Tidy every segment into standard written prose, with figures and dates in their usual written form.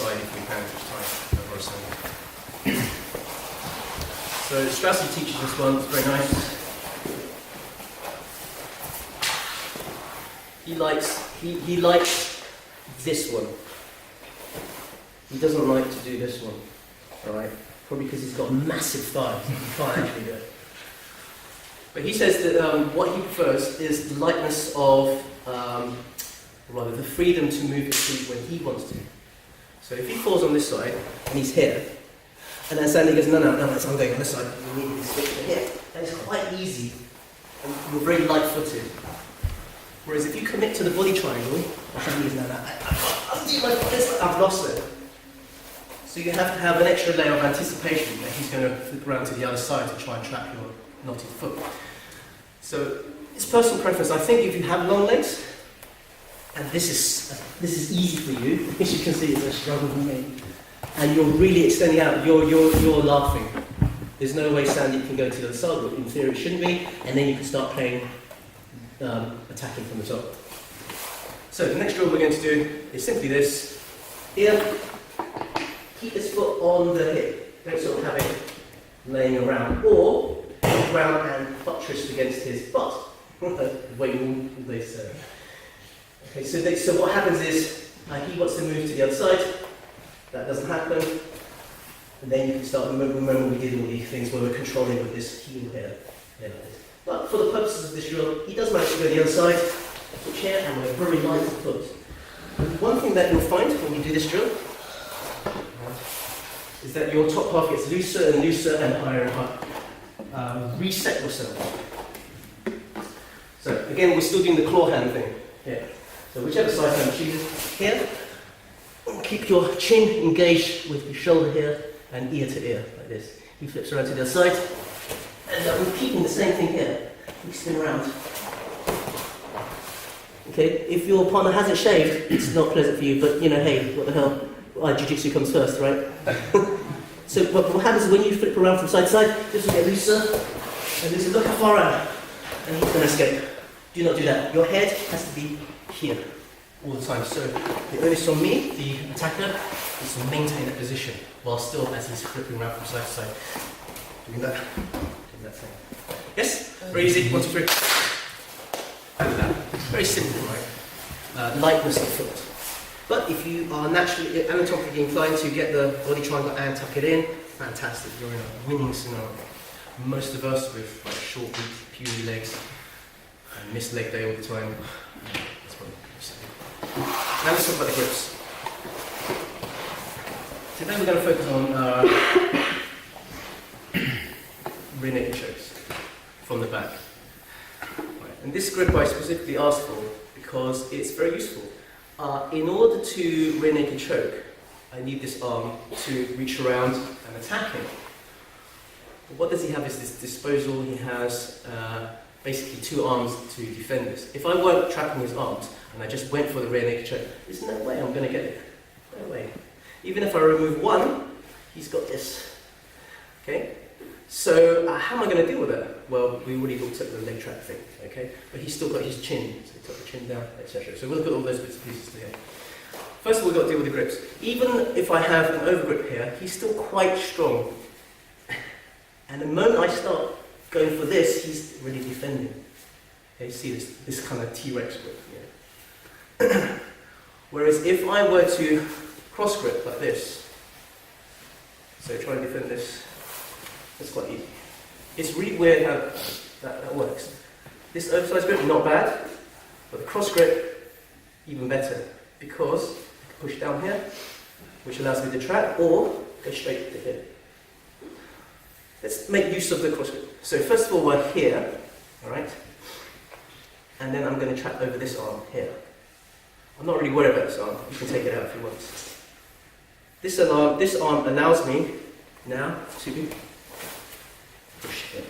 side if we can, just tight over a side. So Strassi teaches this one, it's very nice. He likes this one. He doesn't like to do this one. Alright? Probably because he's got massive thighs. He can't actually do it. But he says that what he prefers is the lightness of, rather the freedom to move his feet when he wants to. So if he falls on this side, and he's here, and then Sandy goes, no, I'm going on this side, you need to switch to here. And it's quite easy, and you're very light-footed. Whereas if you commit to the body triangle, I've lost it. So you have to have an extra layer of anticipation that he's going to flip around to the other side to try and trap your knotted foot. So it's personal preference. I think if you have long legs, and this is easy for you, as you can see it's a struggle for me, and you're really extending out, you're laughing. There's no way Sandy can go to the other side, but in theory it shouldn't be, and then you can start playing, attacking from the top. So the next drill we're going to do is simply this. Here, keep this foot on the hip. Don't sort of have it laying around, or ground and buttressed against his butt. The way they say. Okay, so what happens is he wants to move to the other side. That doesn't happen, and then you can start. Remember we did all these things where we're controlling with this heel here. Like this. But for the purposes of this drill, he does manage to go to the other side. Switch here, and we're very light at foot. One thing that you'll find when you do this drill is that your top half gets looser and looser and higher and higher. Reset yourself. So again, we're still doing the claw hand thing here. So whichever side hand you choose here, keep your chin engaged with your shoulder here and ear to ear like this. He flips around to the other side, and we're keeping the same thing here. We spin around. Okay, if your partner hasn't shaved, it's not pleasant for you, but you know, hey, what the hell? Jiu-jitsu comes first, right? So what happens is when you flip around from side to side, this will get looser, and looser. Look how far out, and he's going to escape. Do not do that. Your head has to be here all the time. So the onus on me, the attacker, is to maintain that position while still as he's flipping around from side to side. Doing that thing. Yes? Very easy. 1, 2, 3. Like that. Very simple, right? Lightness of foot. But if you are naturally anatomically inclined to get the body triangle and tuck it in, fantastic. You're in a winning scenario. Most of us with like short, puny legs and miss leg day all the time. That's what I'm saying. Now let's talk about the grips. Today we're going to focus on rear naked chokes from the back. Right. And this grip I specifically asked for because it's very useful. In order to rear naked choke, I need this arm to reach around and attack him. But what does he have is this disposal. He has basically 2 arms to defend this. If I weren't trapping his arms and I just went for the rear naked choke, there's no way I'm going to get it. No way. Even if I remove one, he's got this. Okay? So how am I going to deal with that? Well, we already looked at the leg trap thing, okay? But he's still got his chin, so he took the chin down, etc. So we'll look at all those bits and pieces today. First of all, we've got to deal with the grips. Even if I have an overgrip here, he's still quite strong. And the moment I start going for this, he's really defending. Okay, you see this kind of T-Rex grip here. Whereas if I were to cross grip like this, so try to defend this, that's quite easy. It's really weird how that works. This oversized grip, not bad, but the cross grip, even better, because I can push down here, which allows me to trap, or go straight to here. Let's make use of the cross grip. So first of all, we're here, alright? And then I'm going to trap over this arm here. I'm not really worried about this arm, you can take it out if you want. This arm allows me now to push it.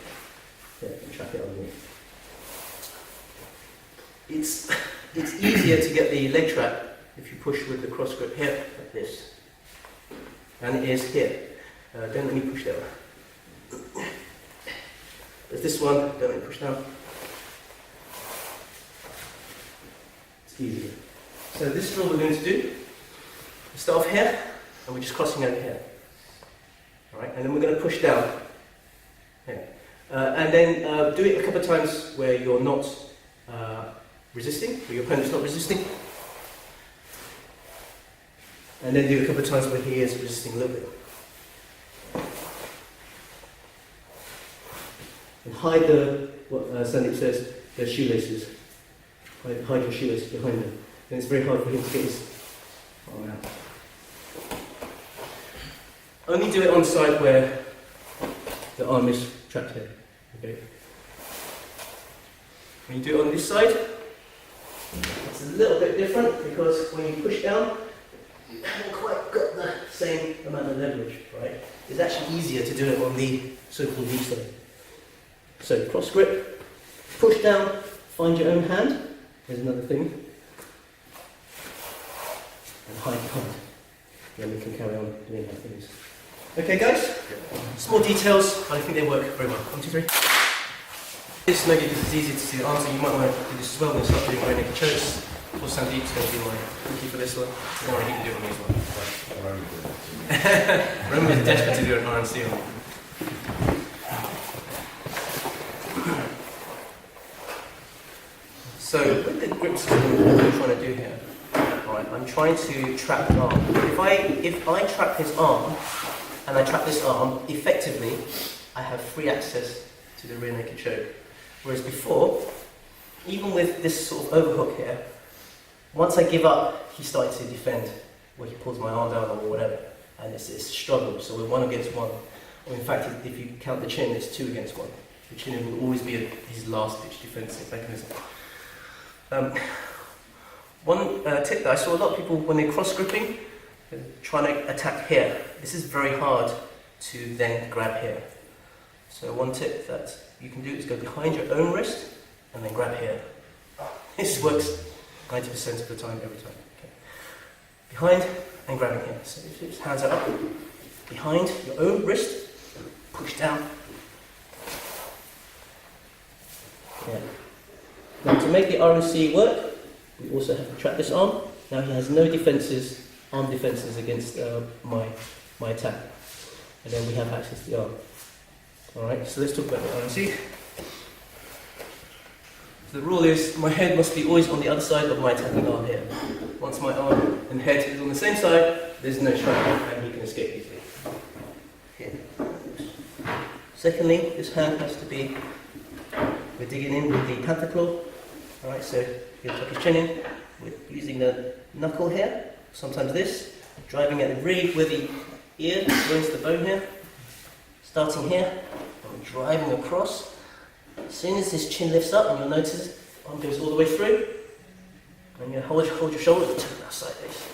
Yeah, and trap it underneath. It's easier to get the leg trap if you push with the cross grip here, like this. And it is here. Don't let me push down. There's this one, don't let me push down. It's easier. So this is what we're going to do. Start off here, and we're just crossing over here. All right, and then we're going to push down. Here. And then do it a couple of times where you're not resisting, where your opponent's not resisting. And then do it a couple of times where he is resisting a little bit. And hide what Sandeep says, the shoelaces. Hide your shoelaces behind them. And it's very hard for him to get his arm out. Only do it on the side where the arm is trapped here. Okay. When you do it on this side, it's a little bit different because when you push down, you haven't quite got the same amount of leverage, right? It's actually easier to do it on the so-called weak side. So cross grip, push down, find your own hand. Here's another thing. And hide behind. Then we can carry on doing our things. Okay guys? Small details, but I think they work very well. 1, 2, 3. This maybe this is easy to answer. You might want to do this as well. We're going to start doing rear naked chokes. Or Sandeep's going to be my rookie for this one. Or he can do it on me as well. Roman is desperate to do an RNC on. So with the grip system, what I'm trying to do here, right, I'm trying to trap the arm. If I trap his arm and I trap this arm, effectively I have free access to the rear naked choke. Whereas before, even with this sort of overhook here, once I give up, he starts to defend, where he pulls my arm down or whatever, and it's a struggle. So we're 1 against 1. Or in fact, if you count the chin, it's 2 against 1. The chin will always be his last ditch defensive mechanism. One tip that I saw a lot of people when they're cross gripping, trying to attack here. This is very hard to then grab here. So one tip that you can do is go behind your own wrist and then grab here. This works 90% of the time, every time. Okay. Behind and grabbing here. So if his hands are up, behind your own wrist, push down. Yeah. Now to make the RNC work, we also have to trap this arm. Now he has no defences, arm defences against my attack. And then we have access to the arm. Alright, so let's talk about the RNC. So the rule is my head must be always on the other side of my attacking arm here. Once my arm and head is on the same side, there's no struggle and he can escape easily. Here. Secondly, this hand has to be, we're digging in with the panther claw. Alright, so he'll tuck his chin in. We're using the knuckle here, sometimes this, driving at the really where the ear joins the bone here. Starting here, and driving across. As soon as this chin lifts up, and you'll notice arm goes all the way through, and you hold your shoulder and turn that sideways.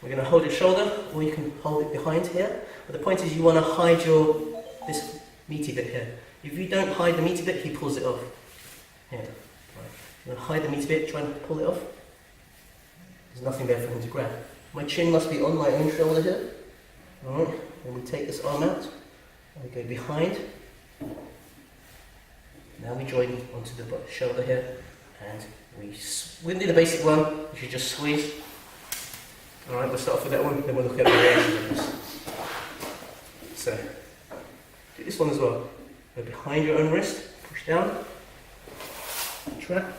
We're going to hold your shoulder, or you can hold it behind here. But the point is, you want to hide this meaty bit here. If you don't hide the meaty bit, he pulls it off. Here, right. You want to hide the meaty bit, try and pull it off. There's nothing there for him to grab. My chin must be on my own shoulder here. All right. Then we take this arm out, and we go behind. Now we join onto the shoulder here, and we'll do the basic one, which is just squeeze. Alright, we'll start off with that one, then we'll look at variations of this. So, do this one as well. Go behind your own wrist, push down, trap.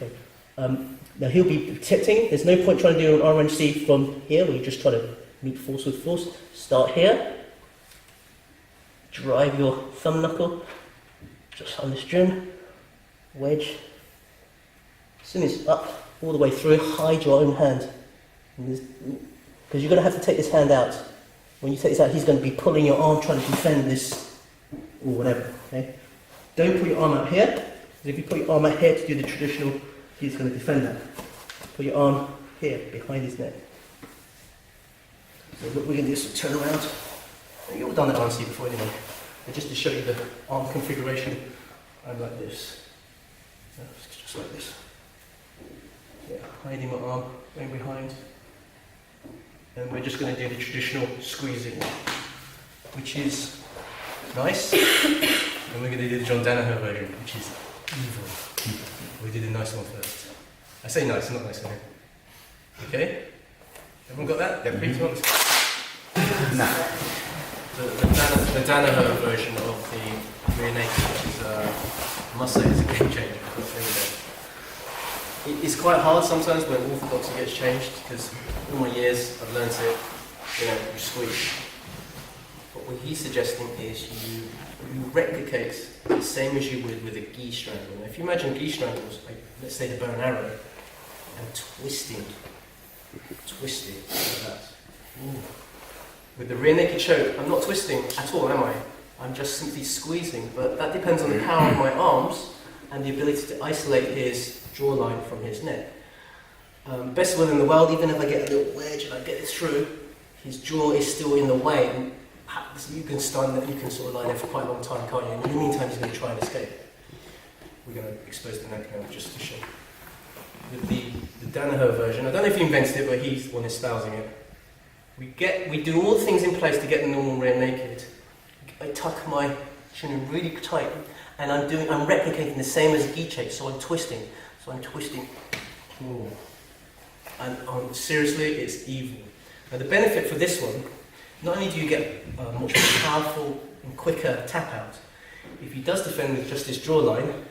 Okay. Now he'll be protecting. There's no point trying to do an RNC from here, where you just try to meet force with force. Start here. Drive your thumb knuckle just on the string. Wedge. As soon as it's up, all the way through, hide your own hand. Because you're going to have to take this hand out. When you take this out, he's going to be pulling your arm, trying to defend this, or whatever. Okay? Don't put your arm out here. Because if you put your arm out here to do the traditional, he's going to defend that. Put your arm here, behind his neck. So what we're going to do is turn around. You've all done that RNC before anyway. But just to show you the arm configuration, I'm like this. Just like this. Yeah, hiding my arm, going behind. And we're just going to do the traditional squeezing, which is nice. And we're going to do the John Danaher version, which is evil. We did the nice one first. I say nice, not nice, okay? Everyone got that? Yeah. 3, 2, 1. No. The Danaher version of the rear naked, which is, I must say, is a game changer. It's quite hard sometimes when orthodoxy gets changed, because all my years I've learned it, you squeeze. But what he's suggesting is you replicate the same as you would with a gi strangle. Now, if you imagine gi strangles, like, let's say the bow and arrow, and twisting like that. Ooh. With the rear naked choke, I'm not twisting at all, am I? I'm just simply squeezing, but that depends on the power of my arms and the ability to isolate his jawline from his neck. Best will in the world, even if I get a little wedge and I get it through, his jaw is still in the way, and you can sort of lie there for quite a long time, can't you? And in the meantime, he's going to try and escape. We're going to expose the neck now just to show. With the Danaher version, I don't know if he invented it, but he's the one espousing it. We do all the things in place to get the normal rear naked. I tuck my chin in really tight, and I'm replicating the same as a gi choke, so I'm twisting. Ooh. And seriously, it's evil. Now the benefit for this one, not only do you get a much more powerful and quicker tap out, if he does defend with just his jawline,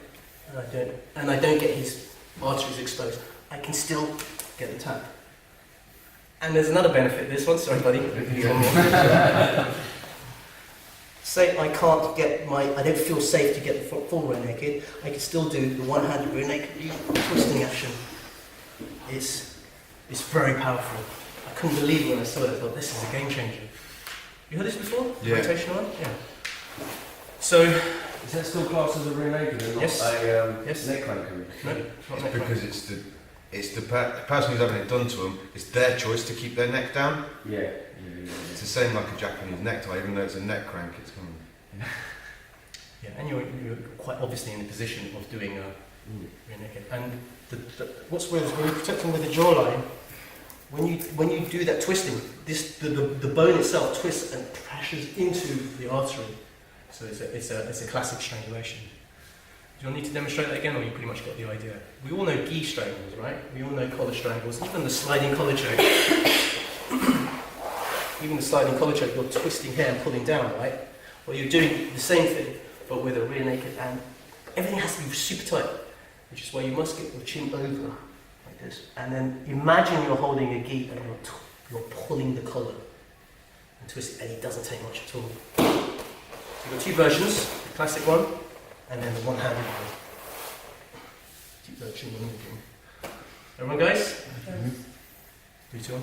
and I don't get his arteries exposed, I can still get the tap. And there's another benefit to this one, sorry buddy. Say I don't feel safe to get the full rear naked, I can still do the one-handed rear naked twisting action. It's very powerful. I couldn't believe it when I saw it. I thought, this is a game changer. You heard this before? Yeah. Rotation on? Yeah. So, is that still classed as a rear naked and not yes. a neck crank? No, it's not neck Because it's the person who's having it done to them, it's their choice to keep their neck down. Yeah. It's the same like a Japanese necktie, even though it's a neck crank, it's coming. Yeah, and you're quite obviously in the position of doing a rear naked. And what's weird is when you're protecting with the jawline, when you do that twisting, the bone itself twists and crashes into the artery. So it's a classic strangulation. Do you need to demonstrate that again, or you pretty much got the idea? We all know gi strangles, right? We all know collar strangles, even the sliding collar choke. Even the sliding collar choke, you're twisting here and pulling down, right? Well, you're doing the same thing, but with a rear naked, and everything has to be super tight, which is why you must get your chin over, like this. And then imagine you're holding a gi and you're pulling the collar and twisting, and it doesn't take much at all. So you've got two versions, the classic one, and then the one-handed one. Keep that chin moving. Everyone, guys? 3, 2, 1.